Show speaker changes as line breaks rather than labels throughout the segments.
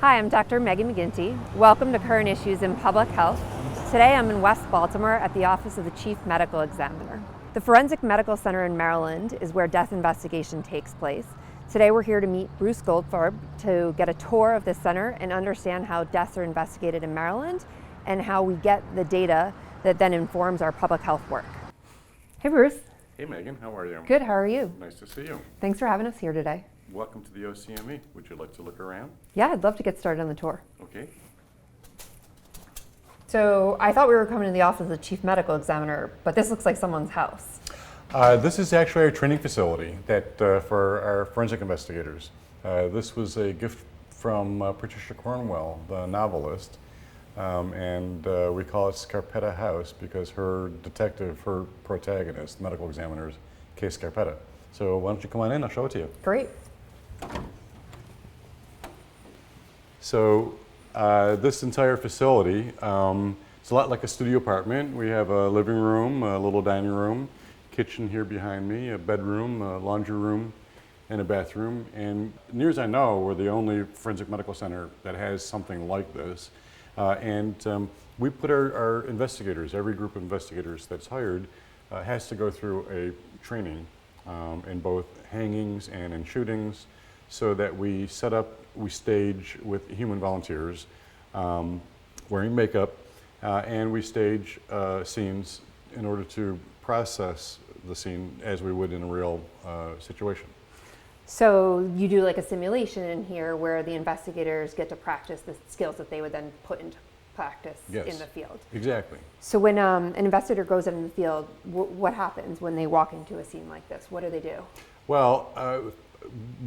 Hi, I'm Dr. Megan McGinty. Welcome to Current Issues in Public Health. Today I'm in West Baltimore at the Office of the Chief Medical Examiner. The Forensic Medical Center in Maryland is where death investigation takes place. Today we're here to meet Bruce Goldfarb to get a tour of the center and understand how deaths are investigated in Maryland and how we get the data that then informs our public health work. Hey Bruce.
Hey Megan, how are you?
Good, how are you?
Nice to see you.
Thanks for having us here today.
Welcome to the OCME. Would you like to look around?
Yeah, I'd love to get started on the tour.
Okay.
So I thought we were coming to the Office of the Chief Medical Examiner, but this looks like someone's house.
This is actually our training facility that for our forensic investigators. This was a gift from Patricia Cornwell, the novelist, and we call it Scarpetta House because her detective, her protagonist, medical examiner, is Case Scarpetta. So why don't you come on in, I'll show it to you.
Great.
So this entire facility, it's a lot like a studio apartment. We have a living room, a little dining room, kitchen here behind me, a bedroom, a laundry room, and a bathroom. And near as I know, we're the only forensic medical center that has something like this. We put our investigators, every group of investigators that's hired, has to go through a training in both hangings and in shootings, so that we stage with human volunteers wearing makeup, and we stage scenes in order to process the scene as we would in a real situation.
So you do like a simulation in here where the investigators get to practice the skills that they would then put into practice in the field.
Exactly.
So when an investigator goes in the field, what happens when they walk into a scene like this? What do they do?
Well,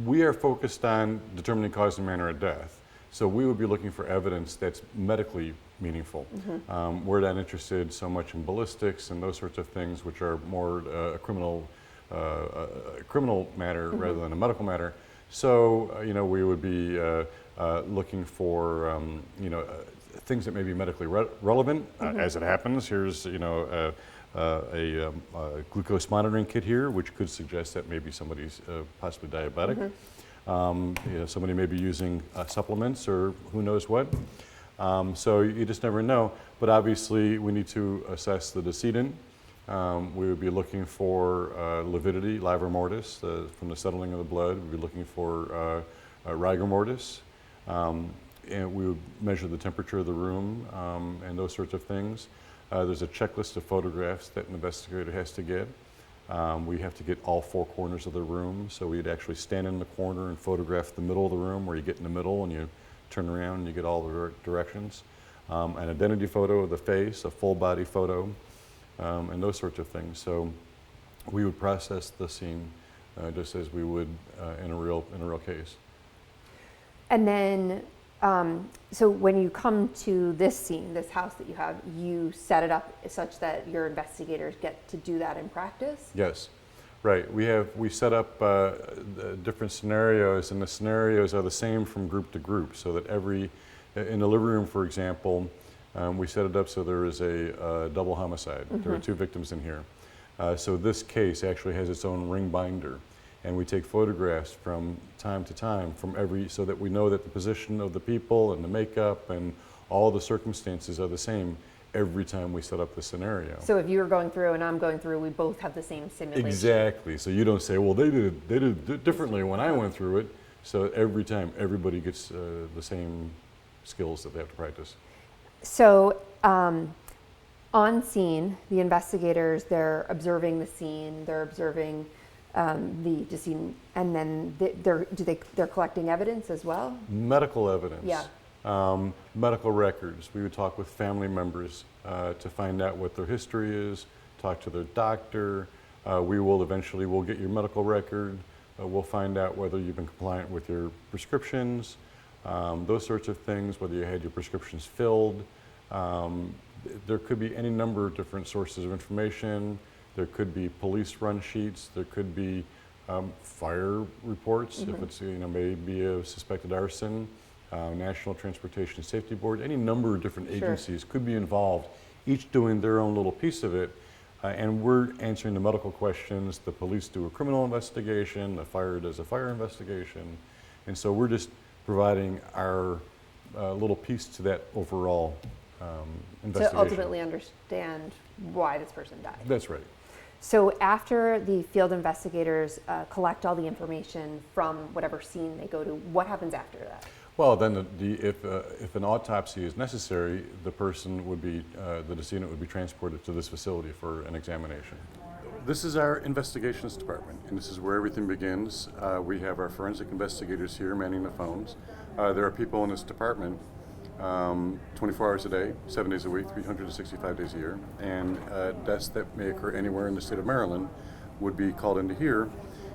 we are focused on determining cause and manner of death. So we would be looking for evidence that's medically meaningful. Mm-hmm. We're not interested so much in ballistics and those sorts of things, which are more a criminal matter mm-hmm. rather than a medical matter. So we would be looking for things that may be medically relevant. Mm-hmm. As it happens, here's a glucose monitoring kit here, which could suggest that maybe somebody's possibly diabetic. Mm-hmm. Somebody may be using supplements or who knows what. So you just never know. But obviously, we need to assess the decedent. We would be looking for lividity, livor mortis, from the settling of the blood. We'd be looking for rigor mortis. And we would measure the temperature of the room and those sorts of things. There's a checklist of photographs that an investigator has to get. We have to get all four corners of the room, so we'd actually stand in the corner and photograph the middle of the room, where you get in the middle and you turn around and you get all the directions. An identity photo of the face, a full body photo, and those sorts of things. So we would process the scene just as we would in a real case.
And then so when you come to this scene, this house that you have, you set it up such that your investigators get to do that in practice?
Yes, right. We set up different scenarios, and the scenarios are the same from group to group, so that in the living room, for example, we set it up so there is a double homicide. Mm-hmm. There are two victims in here. So this case actually has its own ring binder. And we take photographs from time to time so that we know that the position of the people and the makeup and all the circumstances are the same every time we set up the scenario.
So if you were going through and I'm going through, we both have the same simulation.
Exactly. So you don't say, well, they did it differently when I went through it. So every time, everybody gets the same skills that they have to practice. So
on scene, the investigators, they're observing the scene, they're observing the decedent, and then they're collecting evidence as well?
Medical evidence.
Yeah.
Medical records. We would talk with family members to find out what their history is, talk to their doctor. We'll get your medical record. We'll find out whether you've been compliant with your prescriptions, those sorts of things, whether you had your prescriptions filled. There could be any number of different sources of information. There could be police run sheets. There could be fire reports, mm-hmm. if it's maybe a suspected arson. National Transportation Safety Board. Any number of different agencies could be involved, each doing their own little piece of it. And we're answering the medical questions. The police do a criminal investigation. The fire does a fire investigation. And so we're just providing our little piece to that overall
To
investigation.
ultimately understand why this person died.
That's right.
So after the field investigators collect all the information from whatever scene they go to, what happens after that?
Well, then if an autopsy is necessary, the person would be, the decedent would be transported to this facility for an examination. This is our investigations department, and this is where everything begins. We have our forensic investigators here manning the phones. There are people in this department 24 hours a day, 7 days a week, 365 days a year, and deaths that may occur anywhere in the state of Maryland would be called into here,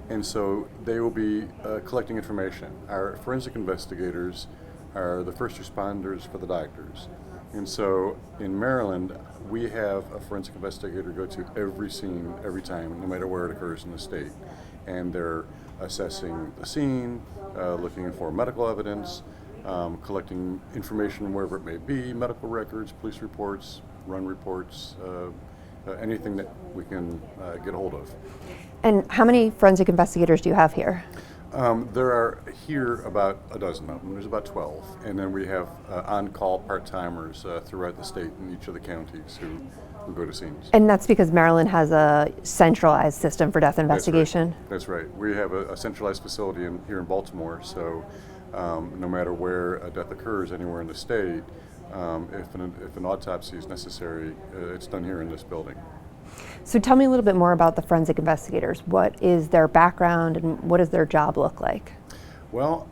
and so they will be collecting information. Our forensic investigators are the first responders for the doctors, and so in Maryland we have a forensic investigator go to every scene every time, no matter where it occurs in the state, and they're assessing the scene, looking for medical evidence, collecting information wherever it may be, medical records, police reports, run reports, anything that we can get a hold of.
And how many forensic investigators do you have here?
There are here about a dozen of them. There's about 12. And then we have on-call part-timers throughout the state in each of the counties who go to scenes.
And that's because Maryland has a centralized system for death investigation?
That's right. We have a centralized facility here in Baltimore, so no matter where a death occurs anywhere in the state, if an autopsy is necessary, it's done here in this building.
So tell me a little bit more about the forensic investigators. What is their background and what does their job look like?
Well,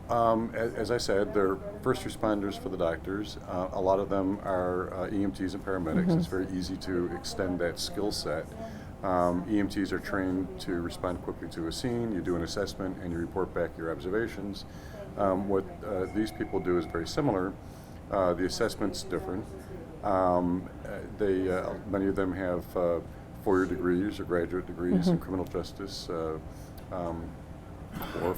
as I said, they're first responders for the doctors. A lot of them are EMTs and paramedics. Mm-hmm. It's very easy to extend that skill set. EMTs are trained to respond quickly to a scene. You do an assessment and you report back your observations. What these people do is very similar. The assessment's different. Many of them have 4-year degrees or graduate degrees in criminal justice or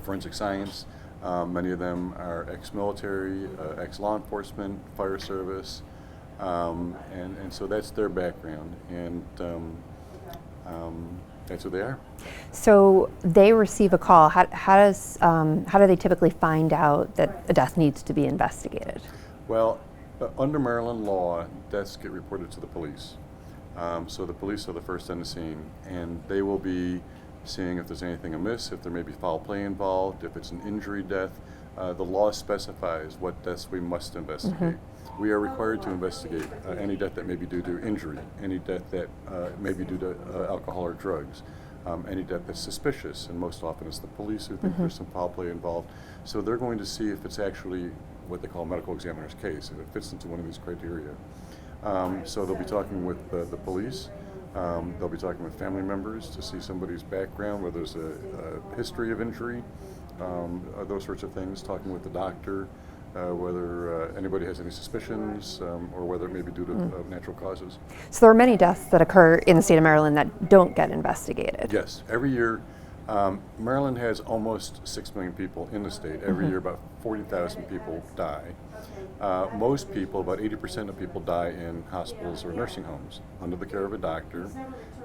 forensic science. Many of them are ex-military, ex-law enforcement, fire service, and so that's their background, and that's who they are.
So they receive a call. How do they typically find out that a death needs to be investigated?
Well, under Maryland law, deaths get reported to the police. So the police are the first on the scene, and they will be seeing if there's anything amiss, if there may be foul play involved, if it's an injury death. The law specifies what deaths we must investigate. Mm-hmm. We are required to investigate any death that may be due to injury, any death that may be due to alcohol or drugs, any death that's suspicious, and most often it's the police who think there's some foul play involved. So they're going to see if it's actually what they call a medical examiner's case, if it fits into one of these criteria. So they'll be talking with the police. They'll be talking with family members to see somebody's background, whether there's a history of injury, those sorts of things, talking with the doctor, whether anybody has any suspicions, or whether it may be due to natural causes.
So there are many deaths that occur in the state of Maryland that don't get investigated.
Yes, every year. Maryland has almost 6 million people in the state. Every year about 40,000 people die. Most people, about 80% of people, die in hospitals or nursing homes under the care of a doctor.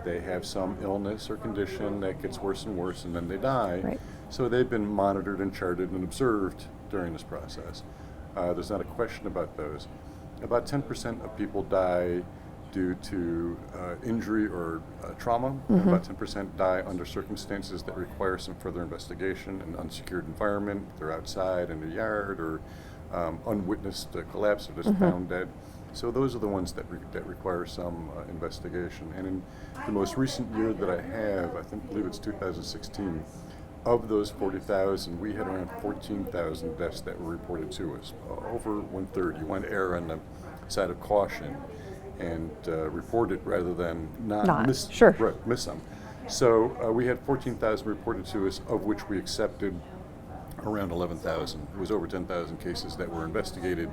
They have some illness or condition that gets worse and worse, and then they die.
Right.
So they've been monitored and charted and observed during this process. There's not a question about those. About 10% of people die due to injury or trauma. About 10% die under circumstances that require some further investigation, an unsecured environment, they're outside in a yard, or unwitnessed collapse or just found dead. So those are the ones that require some investigation. And in the most recent year that I have, I believe it's 2016, of those 40,000, we had around 14,000 deaths that were reported to us. Over 1/3. You want to err on the side of caution and report it rather than miss them. So we had 14,000 reported to us, of which we accepted around 11,000. It was over 10,000 cases that were investigated,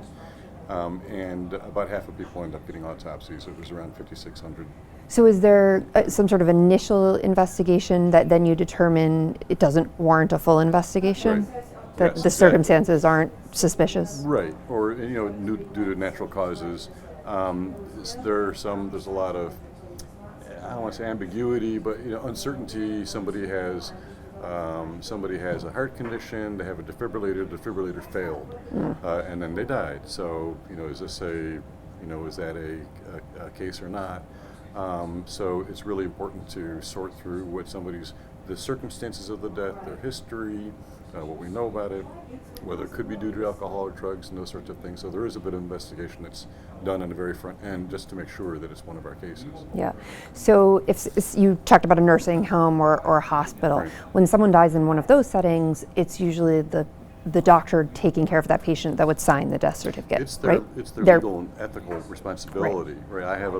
and about half of people end up getting autopsies. So it was around 5,600.
So is there some sort of initial investigation that then you determine it doesn't warrant a full investigation?
Right.
That the circumstances aren't suspicious?
Right, or due to natural causes. There's a lot of, I don't want to say ambiguity, but uncertainty. Somebody has somebody has a heart condition, they have a defibrillator failed, and then they died. So, is this is that a case or not? So it's really important to sort through the circumstances of the death, their history, what we know about it, whether it could be due to alcohol or drugs, and those sorts of things. So there is a bit of investigation that's done on the very front end just to make sure that it's one of our cases.
Yeah. So if you talked about a nursing home or a hospital,
Right.
when someone dies in one of those settings, it's usually the doctor taking care of that patient that would sign the death certificate.
It's their
right?
legal and ethical responsibility, right? I have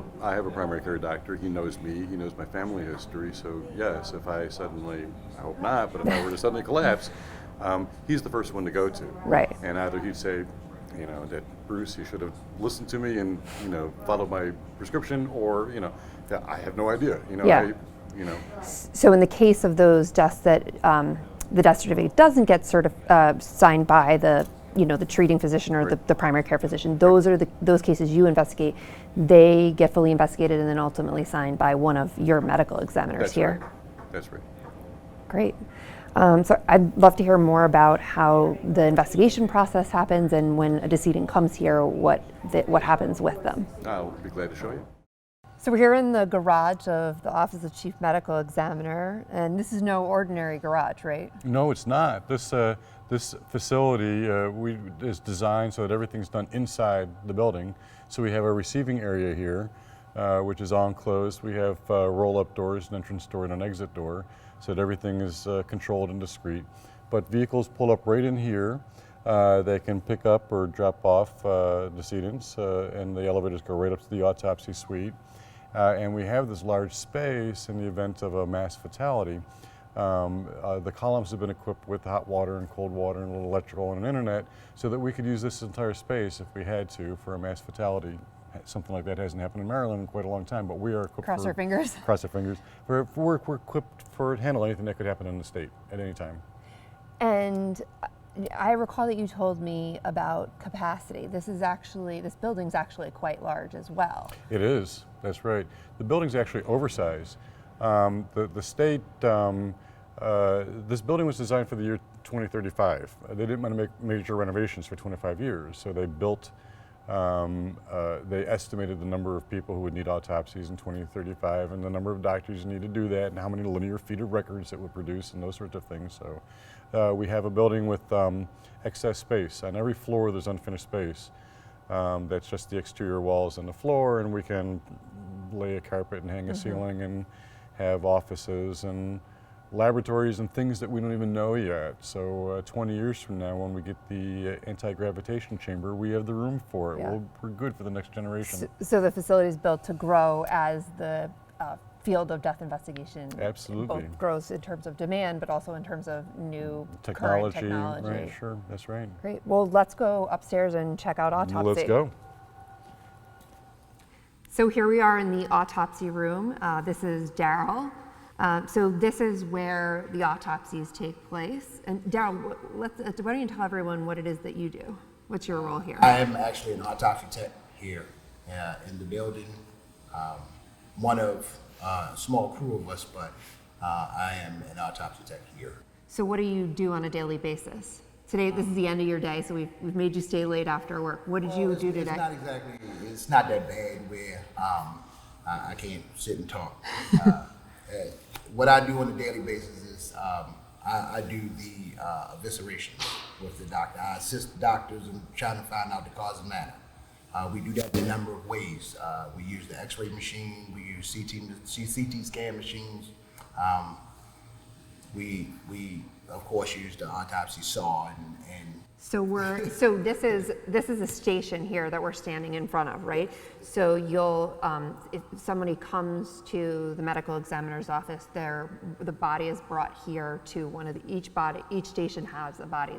a primary care doctor. He knows me. He knows my family history. So yes, if I hope not, but if I were to suddenly collapse, he's the first one to go to.
Right.
And either he'd say, that Bruce, you should have listened to me and followed my prescription, or that I have no idea.
Yeah. So in the case of those deaths that the death certificate doesn't get signed by the treating physician or
Right.
the primary care physician, those are those cases you investigate. They get fully investigated and then ultimately signed by one of your medical examiners
That's
here.
right. That's right.
Great. So I'd love to hear more about how the investigation process happens, and when a decedent comes here, what happens with them.
I'll be glad to show you.
So we're here in the garage of the Office of Chief Medical Examiner, and this is no ordinary garage, right?
No, it's not. This facility is designed so that everything's done inside the building. So we have a receiving area here, which is enclosed. We have roll-up doors, an entrance door and an exit door, so that everything is controlled and discreet. But vehicles pull up right in here. They can pick up or drop off decedents, and the elevators go right up to the autopsy suite. And we have this large space in the event of a mass fatality. The columns have been equipped with hot water and cold water and a little electrical and an internet, so that we could use this entire space if we had to for a mass fatality. Something like that hasn't happened in Maryland in quite a long time, but we are equipped.
Cross our fingers.
Cross our fingers. We're equipped to handle anything that could happen in the state at any time.
And I recall that you told me about capacity. This building's actually quite large as well.
It is, that's right. The building's actually oversized. The state, this building was designed for the year 2035. They didn't want to make major renovations for 25 years, so they built, they estimated the number of people who would need autopsies in 2035 and the number of doctors who need to do that and how many linear feet of records it would produce and those sorts of things. So we have a building with excess space. On every floor there's unfinished space. That's just the exterior walls and the floor, and we can lay a carpet and hang a ceiling and have offices and laboratories and things that we don't even know yet. So 20 years from now, when we get the anti-gravitation chamber, we have the room for it.
Yeah.
We're good for the next generation.
So the facility is built to grow as the field of death investigation
Absolutely.
both grows in terms of demand, but also in terms of new
Technology,
current technology.
right, sure, that's right.
Great. Well, let's go upstairs and check out autopsy.
Let's go.
So here we are in the autopsy room. This is Daryl. So this is where the autopsies take place. And Daryl, why don't you tell everyone what it is that you do? What's your role here?
I am actually an autopsy tech here in the building. One of a small crew of us, but I am an autopsy tech here.
So what do you do on a daily basis? Today, this is the end of your day, so we've made you stay late after work. What did you do today?
It's not that bad where I can't sit and talk. What I do on a daily basis is I do the evisceration with the doctor. I assist doctors in trying to find out the cause of matter. We do that in a number of ways. We use the X-ray machine. We use CT scan machines. We of course use the autopsy saw and
So this is a station here that we're standing in front of, right? So you'll if somebody comes to the medical examiner's office, the body is brought here to one of each station has a body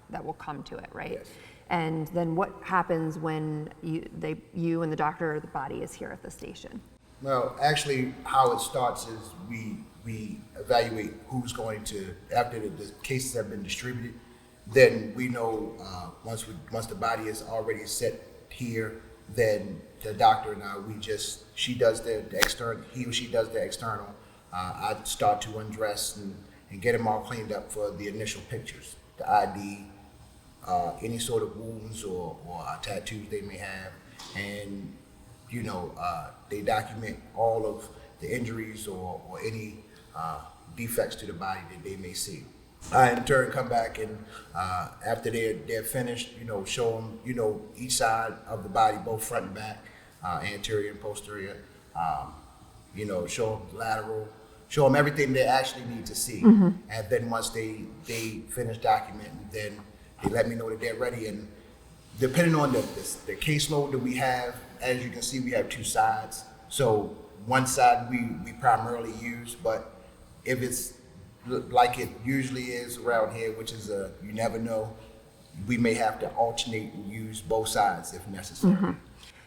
that will come to it, right?
Yes.
And then what happens when you and the doctor or the body is here at the station?
Well, actually, how it starts is we evaluate who's going to, after the cases have been distributed, then we know once the body is already set here, then the doctor and I, he or she does the external. I start to undress and get them all cleaned up for the initial pictures, the ID, any sort of wounds or tattoos they may have, and they document all of the injuries or any defects to the body that they may see. I in turn come back and after they're finished, show them each side of the body, both front and back, anterior and posterior. Show them lateral, show them everything they actually need to see. And then once they finish documenting, then they let me know that they're ready. And depending on the caseload that we have, as you can see, we have two sides. So one side we primarily use, but if it's like it usually is around here, which is you never know, we may have to alternate and use both sides if necessary.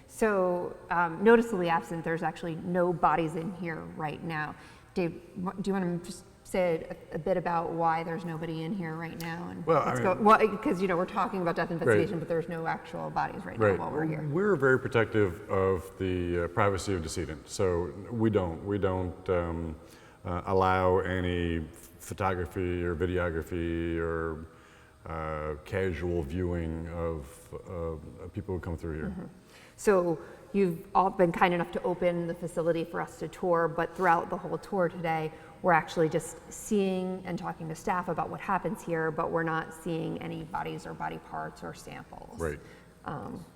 So noticeably absent, there's actually no bodies in here right now. Dave, do you want to just say a bit about why there's nobody in here right now? And because we're talking about death investigation, but there's no actual bodies right now while we're here.
We're very protective of the privacy of decedent, so we don't allow any photography or videography or casual viewing of people who come through here.
So you've all been kind enough to open the facility for us to tour, but throughout the whole tour today, we're actually just seeing and talking to staff about what happens here, but we're not seeing any bodies or body parts or samples.
Right.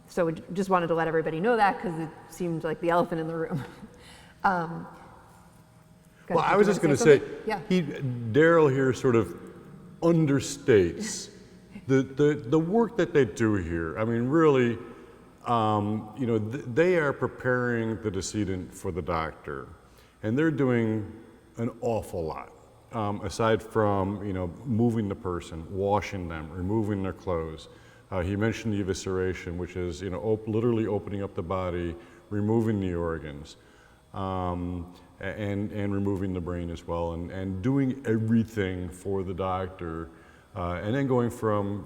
So we just wanted to let everybody know that because it seemed like the elephant in the room.
Well, I was just going to say,
yeah.
Daryl here sort of understates the work that they do here. I mean, really, they are preparing the decedent for the doctor, and they're doing an awful lot. Aside from moving the person, washing them, removing their clothes. He mentioned the evisceration, which is literally opening up the body, removing the organs. And removing the brain as well, and doing everything for the doctor, and then going from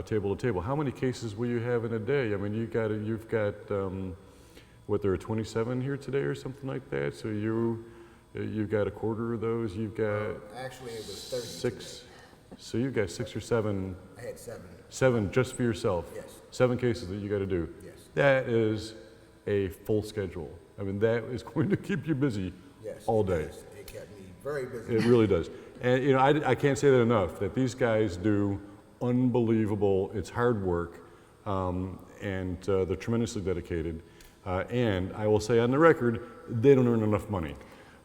table to table. How many cases will you have in a day? I mean, you've got there are 27 here today or something like that. So you've got a quarter of those. You've got
actually it was 30.
6. So you've got 6 or 7.
I had 7.
7 just for yourself.
Yes.
7 cases that you got to do.
Yes.
That is a full schedule. I mean, that is going to keep you busy all day.
Yes, it kept me very busy.
It really does. And I can't say that enough, that these guys do unbelievable, it's hard work, and they're tremendously dedicated. And I will say on the record, they don't earn enough money.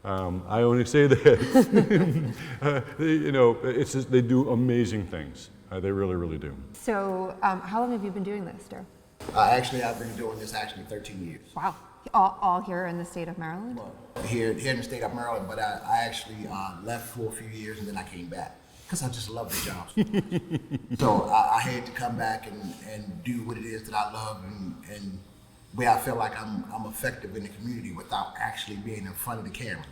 I only say that. It's just, they do amazing things. They really, really do.
So how long have you been doing this, Darryl?
I've been doing this 13 years.
Wow. All here in the state of Maryland?
Well, here in the state of Maryland, but I actually left for a few years and then I came back because I just love the job. So I had to come back and do what it is that I love and where I feel like I'm effective in the community without actually being in front of the camera,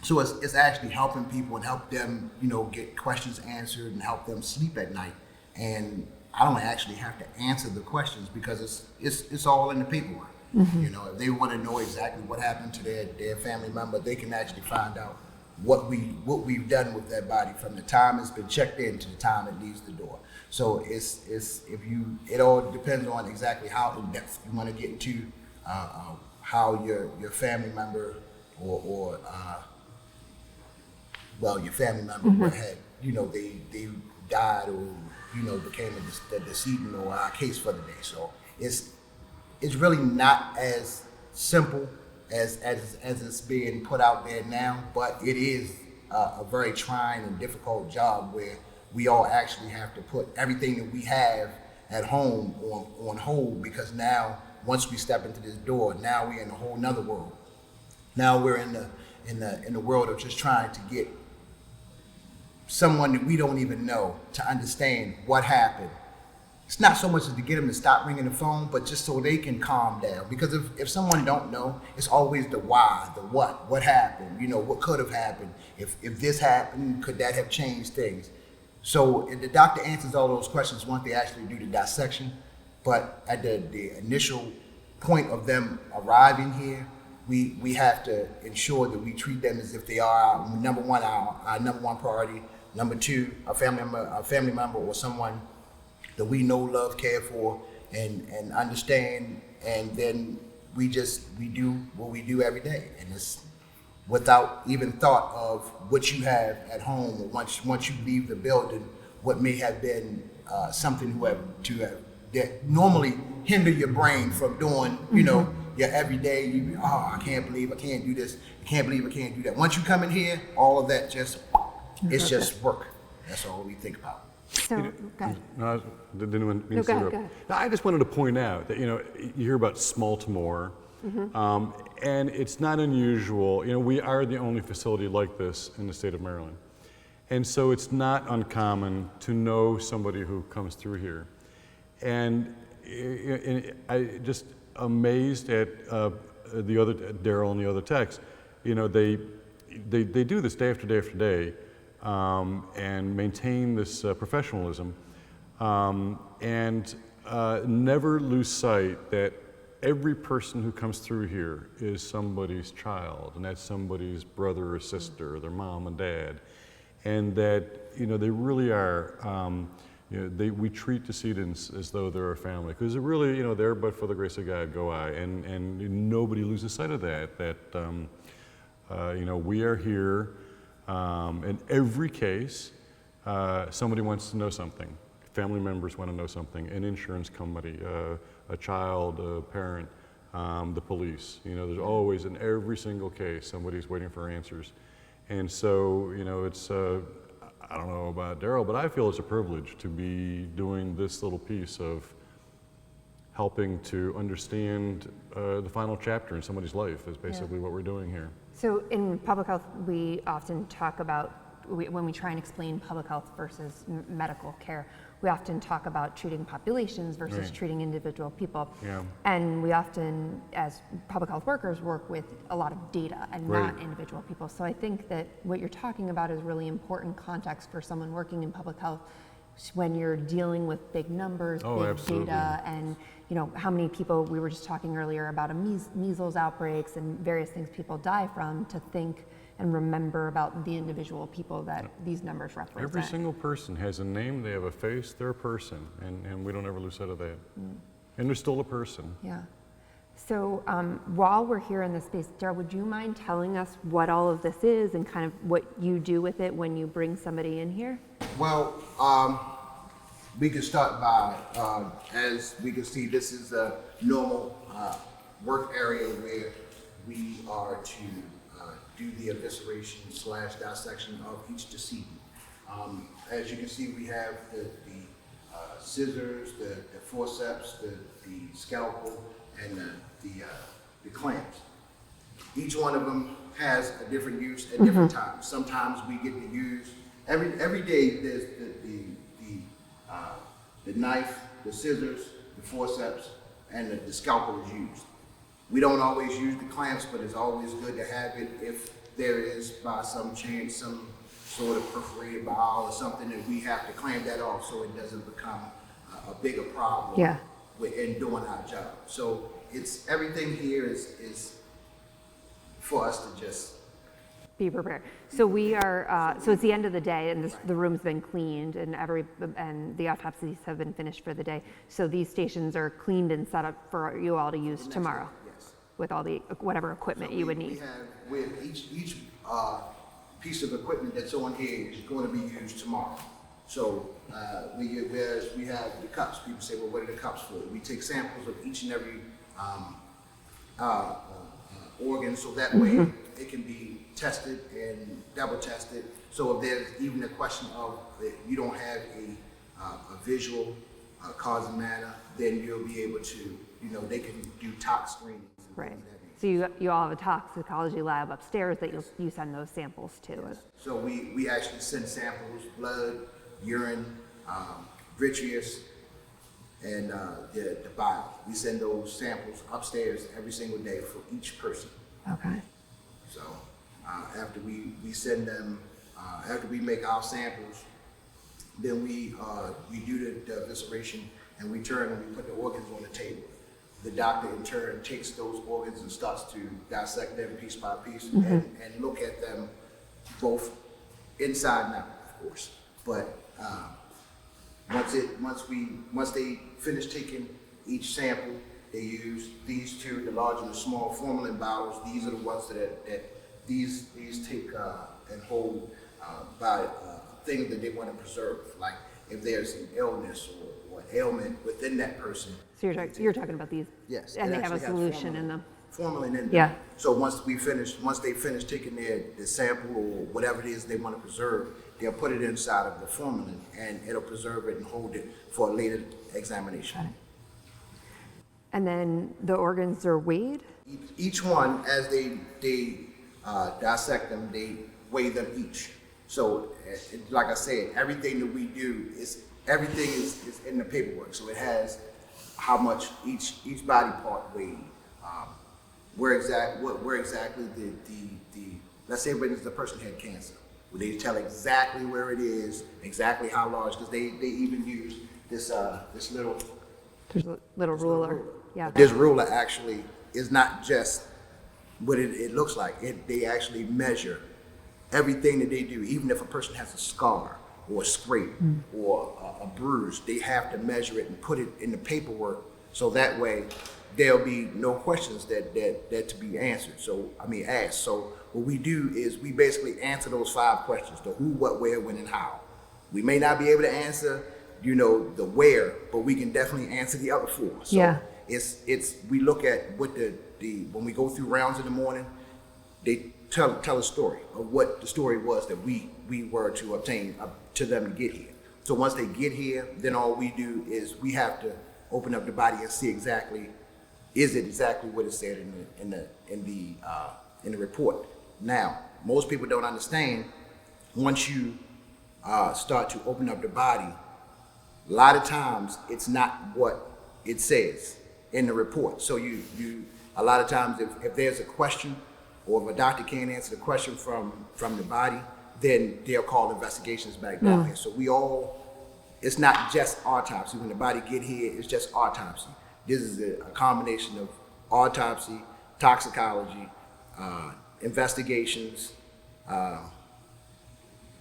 So it's actually helping people and help them, get questions answered and help them sleep at night. And I don't actually have to answer the questions because it's all in the paperwork. If they want to know exactly what happened to their family member, they can actually find out what we've done with that body from the time it's been checked in to the time it leaves the door. So it all depends on exactly how in depth you want to get into how your family member or your family member had they died or became a decedent or our case for the day. So it's really not as simple as it's being put out there now, but it is a very trying and difficult job where we all actually have to put everything that we have at home on hold, because now once we step into this door, now we're in a whole nother world. Now we're in the world of just trying to get someone that we don't even know to understand what happened. It's not so much as to get them to stop ringing the phone, but just so they can calm down. Because if someone don't know, it's always the why, the what happened, what could have happened. If this happened, could that have changed things? So the doctor answers all those questions once they actually do the dissection. But at the initial point of them arriving here, we have to ensure that we treat them as if they are our number one priority. Number two, a family member or someone that we know, love, care for, and understand, and then we do what we do every day, and it's without even thought of what you have at home, or once you leave the building, what may have been something that normally hinder your brain from doing, your everyday. I can't believe I can't do this. I can't believe I can't do that. Once you come in here, all of that it's just work. That's all we think about.
So, go ahead.
No, I didn't mean to
go ahead,
interrupt.
go ahead.
No, I just wanted to point out that, you hear about Baltimore, and it's not unusual. We are the only facility like this in the state of Maryland. And so it's not uncommon to know somebody who comes through here. And I just amazed at the other, Daryl and the other techs. They do this day after day after day, and maintain this professionalism, and never lose sight that every person who comes through here is somebody's child, and that's somebody's brother or sister, or their mom and dad, and that they really are. We treat decedents as though they're a family, because they're really, there but for the grace of God go I, and nobody loses sight of that. That we are here. In every case, somebody wants to know something. Family members want to know something. An insurance company, a child, a parent, the police. There's always, in every single case, somebody's waiting for answers. And so, it's, I don't know about Daryl, but I feel it's a privilege to be doing this little piece of helping to understand the final chapter in somebody's life is basically what we're doing here.
So in public health, we often talk about, when we try and explain public health versus medical care, we often talk about treating populations versus treating individual people.
Yeah.
And we often, as public health workers, work with a lot of data and not individual people. So I think that what you're talking about is really important context for someone working in public health when you're dealing with big numbers, big
absolutely.
data, and how many people, we were just talking earlier about measles outbreaks and various things people die from, to think and remember about the individual people that these numbers represent.
Every single person has a name, they have a face, they're a person, and we don't ever lose sight of that. And they're still a person.
Yeah. So while we're here in this space, Daryl, would you mind telling us what all of this is and kind of what you do with it when you bring somebody in here?
Well, we can start by, as we can see, this is a normal work area where we are to do the evisceration / dissection of each decedent. As you can see, we have the scissors, the forceps, the scalpel, and the clamps. Each one of them has a different use at different times. Sometimes we get to use, every day there's the knife, the scissors, the forceps, and the scalpel is used. We don't always use the clamps, but it's always good to have it if there is, by some chance, some sort of perforated bowel or something, that we have to clamp that off so it doesn't become a bigger problem in doing our job. So everything here is for us to just
be prepared. So we are. So it's the end of the day, and the room's been cleaned, and the autopsies have been finished for the day. So these stations are cleaned and set up for you all to use tomorrow, with all the whatever equipment you would need.
We have with each piece of equipment that's on here is going to be used tomorrow. So we have the cups. People say, well, what are the cups for? We take samples of each and every organ, so that way it can be tested and double tested. So if there's even a question of you don't have a visual cause of matter, then you'll be able to, they can do tox screenings.
Right. So you all have a toxicology lab upstairs that you send those samples to.
Yes. So we actually send samples, blood, urine, vitreous, and the bile. We send those samples upstairs every single day for each person.
Okay.
So after we send them, after we make our samples, then we do the evisceration, and we turn and we put the organs on the table. the doctor in turn takes those organs and starts to dissect them piece by piece and look at them both inside and out, of course. But once they finish taking each sample, they use these two, the large and the small formalin bottles. These are the ones that these take and hold by things that they want to preserve, like if there's an illness or ailment within that person.
So you're talking about these?
Yes.
And they have a solution in them?
Formalin in them.
Yeah.
So once they finish taking their sample or whatever it is they want to preserve, they'll put it inside of the formalin and it'll preserve it and hold it for a later examination.
Got it. And then the organs are weighed?
Each one, as they dissect them, they weigh them each. So, like I said, everything that we do is in the paperwork. So it has how much each body part weighed, where exactly the let's say when the person had cancer, where they tell exactly where it is, exactly how large, because they even use this little.
There's a little ruler. Yeah.
This ruler actually is not just what it looks like. They actually measure everything that they do. Even if a person has a scar or a scrape or a bruise, they have to measure it and put it in the paperwork so that way there'll be no questions that to be answered. So asked. So what we do is we basically answer those 5 questions: the who, what, where, when, and how. We may not be able to answer, the where, but we can definitely answer the other 4. So
yeah.
It's we look at what the when we go through rounds in the morning, they tell a story of what the story was that we were to obtain to them to get here. So once they get here, then all we do is we have to open up the body and see is it exactly what it said in the report. Now, most people don't understand, once you start to open up the body, a lot of times it's not what it says in the report. So you a lot of times if there's a question, or if a doctor can't answer the question from the body, then they'll call investigations back down here. So it's not just autopsy. When the body get here, it's just autopsy. This is a combination of autopsy, toxicology, investigations,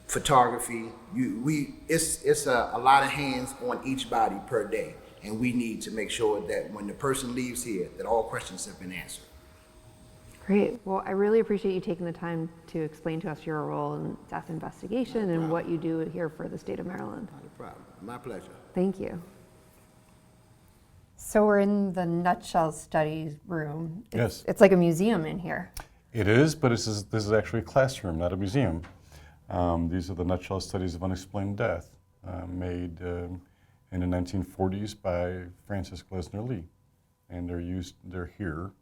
photography. It's a lot of hands on each body per day, and we need to make sure that when the person leaves here, that all questions have been answered.
Great. Well, I really appreciate you taking the time to explain to us your role in death investigation and what you do here for the state of Maryland.
Not a problem. My pleasure.
Thank you. So we're in the nutshell studies room.
Yes.
It's like a museum in here.
It is, but this is actually a classroom, not a museum. These are the nutshell studies of unexplained death, made in the 1940s by Francis Glessner Lee, and they're here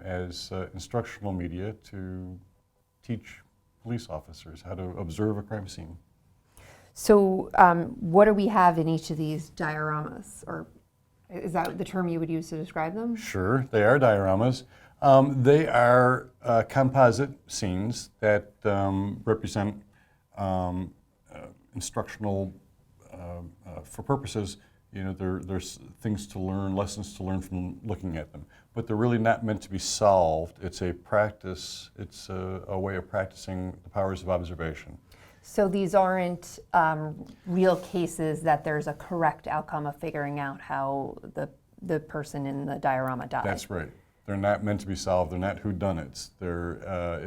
as instructional media to teach police officers how to observe a crime scene.
So what do we have in each of these dioramas, or is that the term you would use to describe them?
Sure, they are dioramas. They are composite scenes that represent instructional for purposes. There's things to learn, lessons to learn from looking at them, but they're really not meant to be solved. It's a practice. It's a way of practicing the powers of observation.
So these aren't real cases that there's a correct outcome of figuring out how the person in the diorama died.
That's right. They're not meant to be solved. They're not whodunits.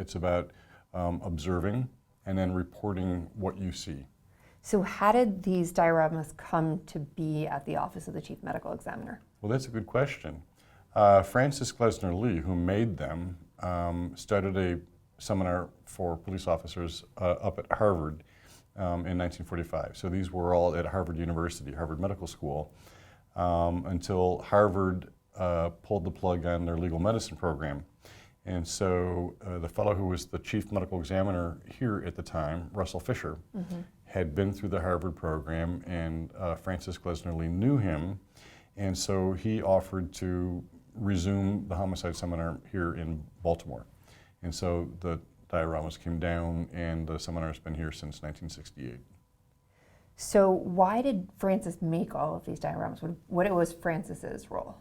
It's about observing and then reporting what you see.
So how did these dioramas come to be at the Office of the Chief Medical Examiner?
Well, that's a good question. Francis Glessner Lee, who made them, started a seminar for police officers up at Harvard in 1945. So these were all at Harvard University, Harvard Medical School, until Harvard pulled the plug on their legal medicine program. And so the fellow who was the chief medical examiner here at the time, Russell Fisher, had been through the Harvard program, and Francis Glessner Lee knew him, and so he offered to resume the homicide seminar here in Baltimore. And so the dioramas came down, and the seminar's been here since 1968.
So why did Francis make all of these dioramas? What was Francis's role?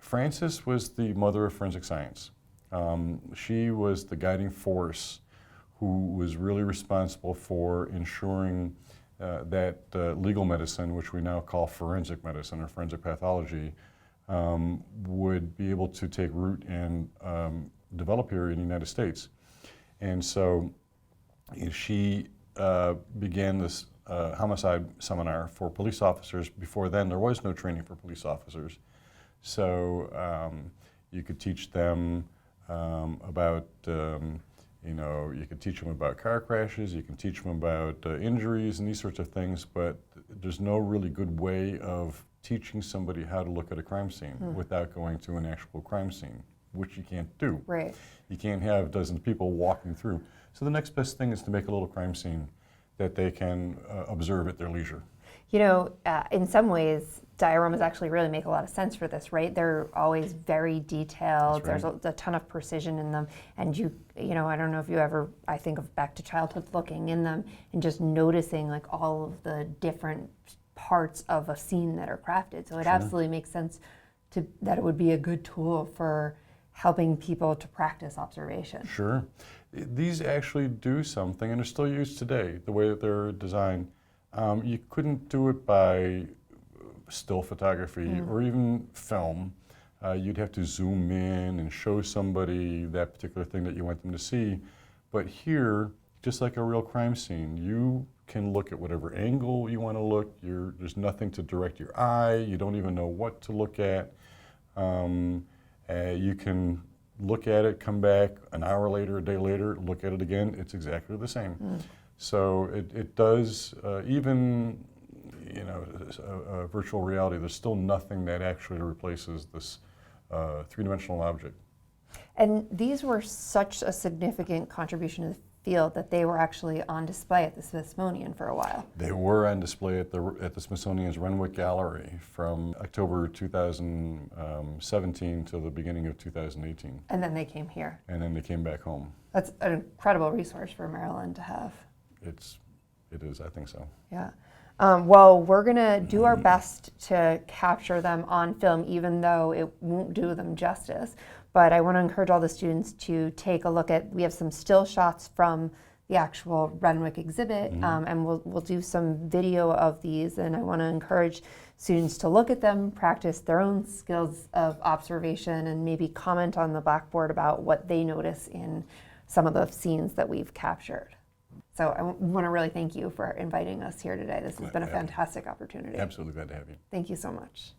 Frances was the mother of forensic science. She was the guiding force who was really responsible for ensuring that legal medicine, which we now call forensic medicine or forensic pathology, would be able to take root and develop here in the United States. And so she began this homicide seminar for police officers. Before then, there was no training for police officers. So you could teach them about, you could teach them about car crashes, you can teach them about injuries and these sorts of things, but there's no really good way of teaching somebody how to look at a crime scene without going to an actual crime scene, which you can't do.
Right.
You can't have dozens of people walking through. So the next best thing is to make a little crime scene that they can observe at their leisure.
You know, in some ways, dioramas actually really make a lot of sense for this, right? They're always very detailed.
That's right.
There's a ton of precision in them, and you know, I don't know if you ever, I think of back to childhood looking in them and just noticing like all of the different parts of a scene that are crafted. So it absolutely makes sense that it would be a good tool for helping people to practice observation.
Sure. These actually do something, and are still used today, the way that they're designed. You couldn't do it by still photography or even film. You'd have to zoom in and show somebody that particular thing that you want them to see. But here, just like a real crime scene, you can look at whatever angle you want to look. There's nothing to direct your eye. You don't even know what to look at. You can look at it, come back an hour later, a day later, look at it again. It's exactly the same. So it does, even virtual reality, there's still nothing that actually replaces this three-dimensional object. And
these were such a significant contribution to the field that they were actually on display at the Smithsonian for a while.
They were on display at the Smithsonian's Renwick Gallery from October 2017 to the beginning of 2018.
And then they came here.
And then they came back home.
That's an incredible resource for Maryland to have.
It is, I think so.
Yeah. Well, we're going to do our best to capture them on film, even though it won't do them justice. But I want to encourage all the students to take a look at, we have some still shots from the actual Renwick exhibit, and we'll do some video of these. And I want to encourage students to look at them, practice their own skills of observation, and maybe comment on the blackboard about what they notice in some of the scenes that we've captured. So I want to really thank you for inviting us here today. This has been a fantastic opportunity.
Absolutely glad to have you.
Thank you so much.